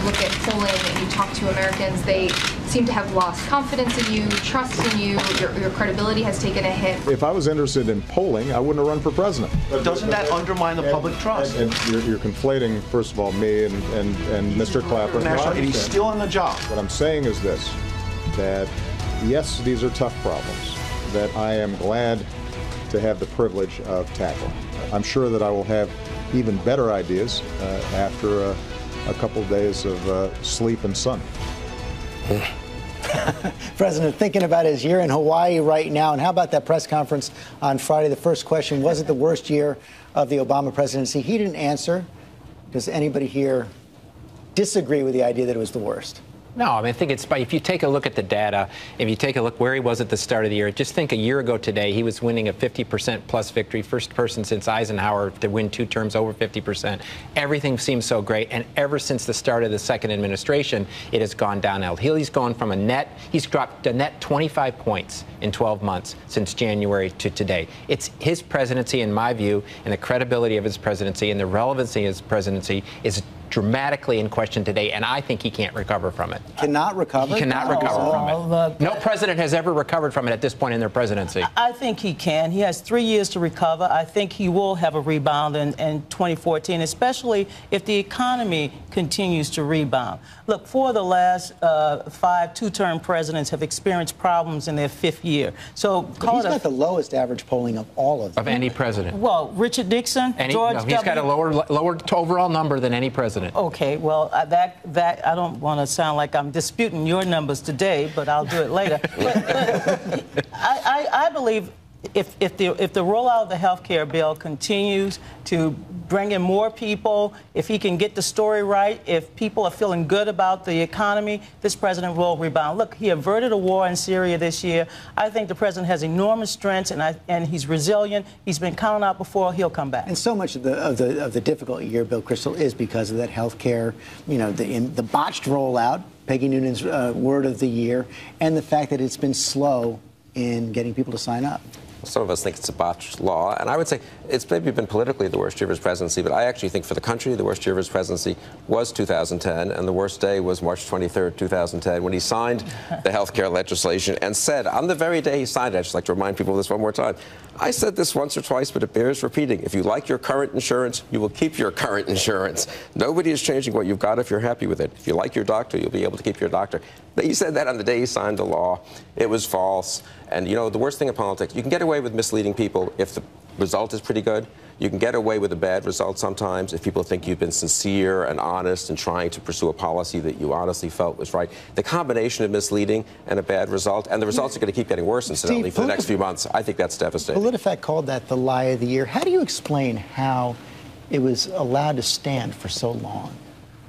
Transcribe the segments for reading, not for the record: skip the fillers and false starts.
look at polling and you talk to Americans, they seem to have lost confidence in you, trust in you, your credibility has taken a hit. If I was interested in polling, I wouldn't have run for president. Doesn't that undermine the public trust? And you're conflating, first of all, me and Mr. Clapper. And he's still in the job. What I'm saying is this, that yes, these are tough problems that I am glad to have the privilege of tackling. I'm sure that I will have even better ideas after a couple of days of sleep and sun. President thinking about his year in Hawaii right now, and how about that press conference on Friday? The first question, was it the worst year of the Obama presidency? He didn't answer. Does anybody here disagree with the idea that it was the worst? No, I mean, I think it's, if you take a look at the data, if you take a look where he was at the start of the year, just think a year ago today, he was winning a 50% plus victory, first person since Eisenhower to win 2 terms over 50%. Everything seems so great, and ever since the start of the second administration, it has gone downhill. He's gone from he's dropped a net 25 points in 12 months since January to today. It's his presidency, in my view, and the credibility of his presidency and the relevancy of his presidency is dramatically in question today, and I think he can't recover from it. Cannot recover? He cannot recover from it. No president has ever recovered from it at this point in their presidency. I think he can. He has 3 years to recover. I think he will have a rebound in 2014, especially if the economy continues to rebound. Look, 4 of the last 5 two-term presidents have experienced problems in their 5th year. So he's got the lowest average polling of all of them. Of any president. Well, Richard Nixon, George W. He's got a lower overall number than any president. Okay, well, that I don't want to sound like I'm disputing your numbers today, but I'll do it later. But I believe if the rollout of the health care bill continues to bring in more people, if he can get the story right, if people are feeling good about the economy, this president will rebound. Look, he averted a war in Syria this year. I think the president has enormous strengths, and he's resilient. He's been counted out before. He'll come back. And so much of the difficult year, Bill Kristol, is because of that health care, the botched rollout, Peggy Noonan's word of the year, and the fact that it's been slow in getting people to sign up. Some of us think it's a botched law, and I would say it's maybe been politically the worst year of his presidency, but I actually think for the country the worst year of his presidency was 2010, and the worst day was March 23rd, 2010, when he signed the health care legislation and said, on the very day he signed it, I'd just like to remind people of this one more time, I said this once or twice, but it bears repeating. If you like your current insurance, you will keep your current insurance. Nobody is changing what you've got if you're happy with it. If you like your doctor, you'll be able to keep your doctor. But he said that on the day he signed the law. It was false. And, you know, the worst thing in politics, you can get away with misleading people if the result is pretty good. You can get away with a bad result sometimes if people think you've been sincere and honest and trying to pursue a policy that you honestly felt was right. The combination of misleading and a bad result, and the results are going to keep getting worse, incidentally, for the next few months. I think that's devastating. PolitiFact called that the lie of the year. How do you explain how it was allowed to stand for so long?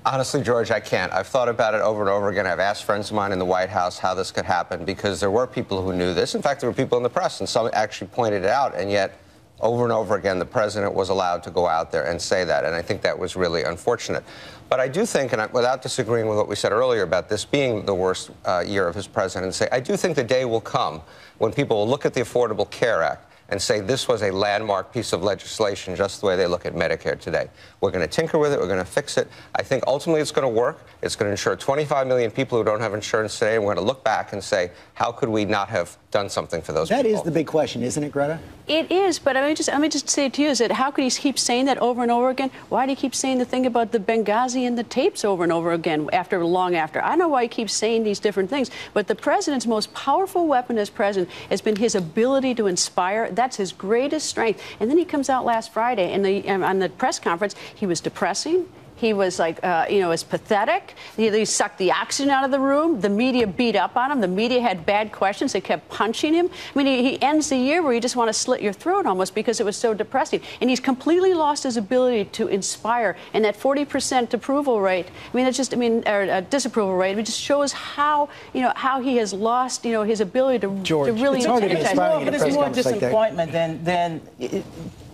Honestly, George, I can't. I've thought about it over and over again. I've asked friends of mine in the White House how this could happen, because there were people who knew this. In fact, there were people in the press, and some actually pointed it out, and yet over and over again, the president was allowed to go out there and say that, and I think that was really unfortunate. But I do think, and without disagreeing with what we said earlier about this being the worst year of his presidency, I do think the day will come when people will look at the Affordable Care Act and say this was a landmark piece of legislation, just the way they look at Medicare today. We're going to tinker with it. We're going to fix it. I think ultimately it's going to work. It's going to insure 25 million people who don't have insurance today, and we're going to look back and say, how could we not have done something for those people? That is the big question, isn't it, Greta? It is, but let me just say to you, is that how could he keep saying that over and over again? Why do he keep saying the thing about the Benghazi and the tapes over and over again long after? I know why he keeps saying these different things, but the president's most powerful weapon as president has been his ability to inspire. That's his greatest strength. And then he comes out last Friday on the press conference, he was depressing. He was like, was pathetic. He sucked the oxygen out of the room. The media beat up on him. The media had bad questions. They kept punching him. I mean, he ends the year where you just want to slit your throat almost because it was so depressing. And he's completely lost his ability to inspire. And that 40% approval rate, or disapproval rate, it just shows how he has lost, his ability to really energize. But it's more disappointment than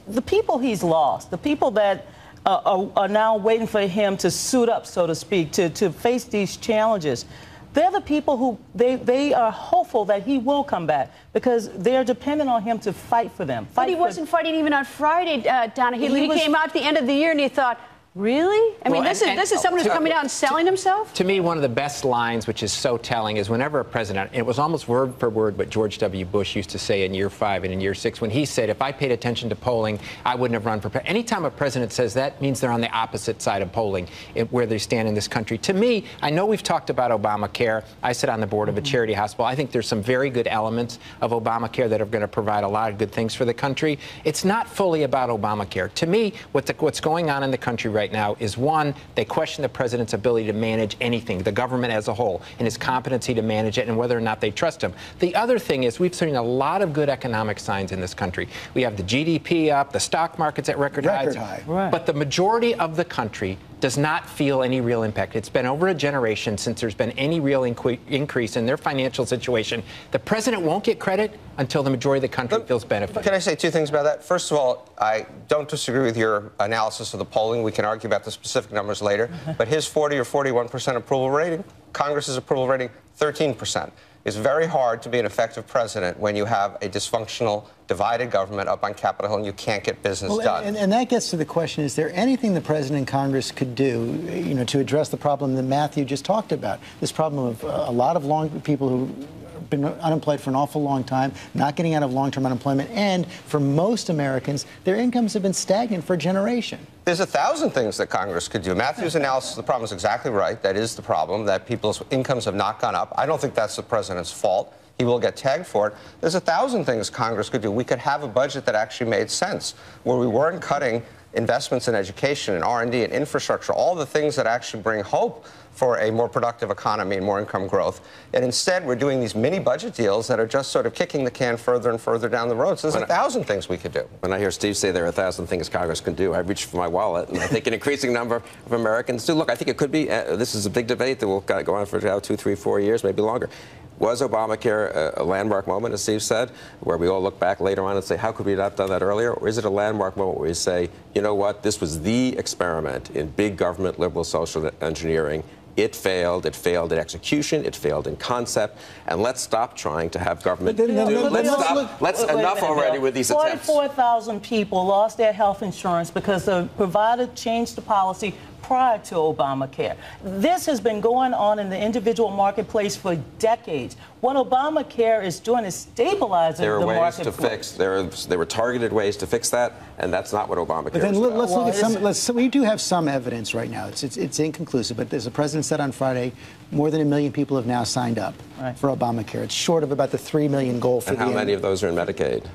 the people he's lost, the people that are now waiting for him to suit up, so to speak, to face these challenges. They're the people who they are hopeful that he will come back because they're dependent on him to fight for them. But he wasn't fighting even on Friday, Donna. He came out at the end of the year and he thought, Really? I mean, Well, this is someone who's coming out and selling himself? To me, one of the best lines, which is so telling, is whenever a president, it was almost word for word what George W. Bush used to say in year 5 and in year 6, when he said, if I paid attention to polling, I wouldn't have run for president. Anytime a president says that, means they're on the opposite side of polling, where they stand in this country. To me, I know we've talked about Obamacare. I sit on the board of a charity hospital. I think there's some very good elements of Obamacare that are going to provide a lot of good things for the country. It's not fully about Obamacare. To me, what's going on in the country right now is, one, they question the president's ability to manage anything, the government as a whole, and his competency to manage it and whether or not they trust him. The other thing is we've seen a lot of good economic signs in this country. We have the GDP up, the stock market's at record highs. Right. But the majority of the country does not feel any real impact. It's been over a generation since there's been any real increase in their financial situation. The president won't get credit until the majority of the country feels benefit. Can I say 2 things about that? First of all, I don't disagree with your analysis of the polling. We can argue about the specific numbers later. But his 40 or 41% approval rating, Congress's approval rating, 13%. It's very hard to be an effective president when you have a dysfunctional, divided government up on Capitol Hill and you can't get business done. And that gets to the question, is there anything the president and Congress could do, to address the problem that Matthew just talked about? This problem of a lot of people who have been unemployed for an awful long time, not getting out of long-term unemployment, and for most Americans, their incomes have been stagnant for a generation. There's 1,000 things that Congress could do. Matthew's analysis of the problem is exactly right. That is the problem, that people's incomes have not gone up. I don't think that's the president's fault. He will get tagged for it. There's 1,000 things Congress could do. We could have a budget that actually made sense, where we weren't cutting investments in education and R&D and infrastructure, all the things that actually bring hope for a more productive economy and more income growth. And instead, we're doing these mini budget deals that are just sort of kicking the can further and further down the road. So there's 1,000 things we could do. When I hear Steve say there are 1,000 things Congress can do, I reach for my wallet, and I think an increasing number of Americans do. Look, I think it could be, this is a big debate that will go on for 2, 3, 4 years, maybe longer. Was Obamacare a landmark moment, as Steve said, where we all look back later on and say, how could we not have done that earlier? Or is it a landmark moment where we say, you know what, this was the experiment in big government liberal social engineering. It failed. It failed in execution. It failed in concept. And let's stop trying to have government do. Let's enough already with these attempts. 44,000 people lost their health insurance because the provider changed the policy prior to Obamacare. This has been going on in the individual marketplace for decades. What Obamacare is doing is stabilizing the marketplace. There were targeted ways to fix that, and that's not what Obamacare is. Then let's look at some. We do have some evidence right now. It's inconclusive, but as the president said on Friday, more than 1 million people have now signed up for Obamacare. It's short of about the 3 million goal for and how many of those are in Medicaid?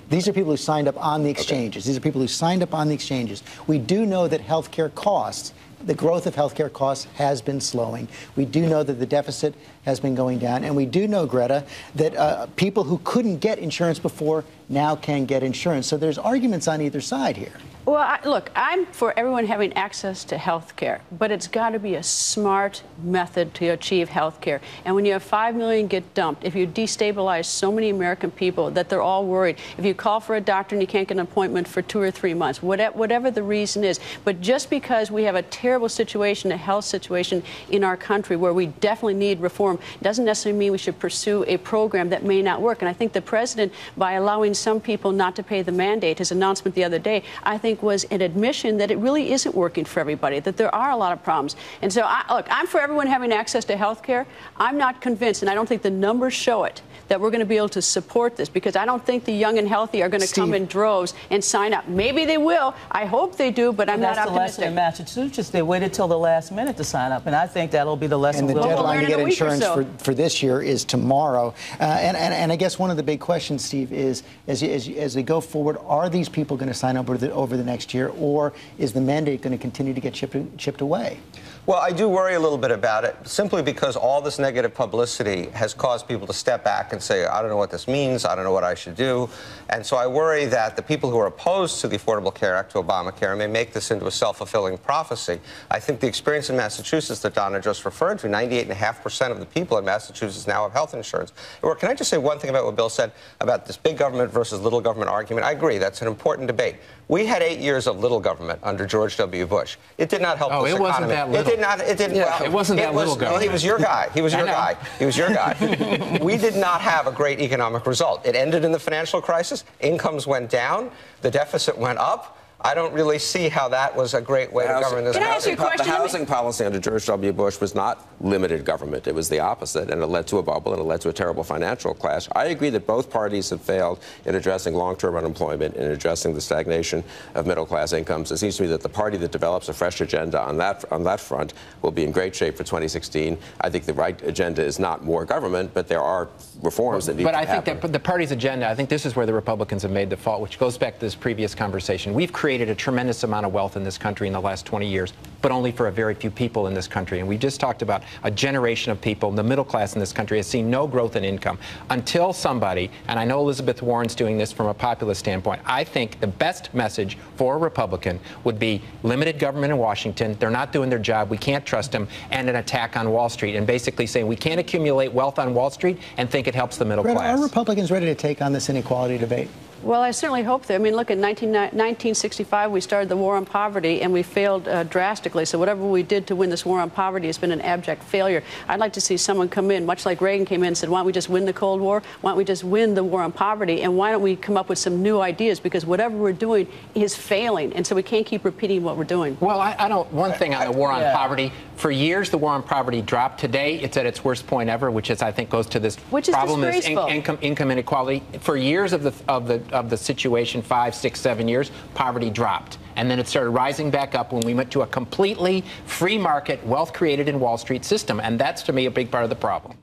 These are people who signed up on the exchanges. These are people who signed up on the exchanges. We do know that health care costs, the growth of health care costs has been slowing. We do know that the deficit has been going down. And we do know, Greta, that people who couldn't get insurance before now can get insurance. So there's arguments on either side here. Well, look, I'm for everyone having access to health care, but it's got to be a smart method to achieve health care. And when you have 5 million get dumped, if you destabilize so many American people that they're all worried, if you call for a doctor and you can't get an appointment for 2 or 3 months, whatever the reason is, but just because we have a terrible situation, a health situation in our country where we definitely need reform, doesn't necessarily mean we should pursue a program that may not work. And I think the president, by allowing some people not to pay the mandate, his announcement the other day, I think was an admission that it really isn't working for everybody, that there are a lot of problems. And so, look, I'm for everyone having access to health care. I'm not convinced, and I don't think the numbers show it, that we're going to be able to support this, because I don't think the young and healthy are going to come in droves and sign up. Maybe they will. I hope they do, but I'm not optimistic. That's the lesson in Massachusetts. They waited till the last minute to sign up, and I think that'll be the lesson. And the deadline to get insurance for this year is tomorrow. And I guess one of the big questions, Steve, is as we go forward, are these people going to sign up over the next year, or is the mandate going to continue to get chipped away? Well, I do worry a little bit about it, simply because all this negative publicity has caused people to step back and say, I don't know what this means, I don't know what I should do. And so I worry that the people who are opposed to the Affordable Care Act, to Obamacare, may make this into a self-fulfilling prophecy. I think the experience in Massachusetts that Donna just referred to, 98.5% of the people in Massachusetts now have health insurance. Or can I just say one thing about what Bill said about this big government versus little government argument? I agree, that's an important debate. We had 8 years of little government under George W. Bush. It did not help this economy. It wasn't that little. It wasn't that little government. Well, he was your guy. He was your guy. He was your guy. We did not have a great economic result. It ended in the financial crisis. Incomes went down. The deficit went up. I don't really see how that was a great way to govern this Can I ask you a country. question? The housing policy under George W. Bush was not limited government. It was the opposite, and it led to a bubble, and it led to a terrible financial crash. I agree that both parties have failed in addressing long-term unemployment and addressing the stagnation of middle-class incomes. It seems to me that the party that develops a fresh agenda on that front will be in great shape for 2016. I think the right agenda is not more government, but there are reforms that need to happen. But I think that the party's agenda, I think this is where the Republicans have made the fault, which goes back to this previous conversation. We've created a tremendous amount of wealth in this country in the last 20 years, but only for a very few people in this country. And we just talked about a generation of people, the middle class in this country has seen no growth in income until somebody, and I know Elizabeth Warren's doing this from a populist standpoint, I think the best message for a Republican would be limited government in Washington. They're not doing their job. We can't trust them. And an attack on Wall Street, and basically saying we can't accumulate wealth on Wall Street and think it helps the middle Greta, class. are Republicans ready to take on this inequality debate? Well, I certainly hope that. I mean, look, in 1965, we started the war on poverty, and we failed drastically. So whatever we did to win this war on poverty has been an abject failure. I'd like to see someone come in, much like Reagan came in and said, why don't we just win the Cold War? Why don't we just win the war on poverty? And why don't we come up with some new ideas? Because whatever we're doing is failing, and so we can't keep repeating what we're doing. Well, I don't. One thing on the war on poverty. For years, the war on poverty dropped. Today, it's at its worst point ever, which is, I think, goes to this problem is income inequality. For years of the situation, 5, 6, 7 years, poverty dropped. And then it started rising back up when we went to a completely free market, wealth created in Wall Street system. And that's, to me, a big part of the problem.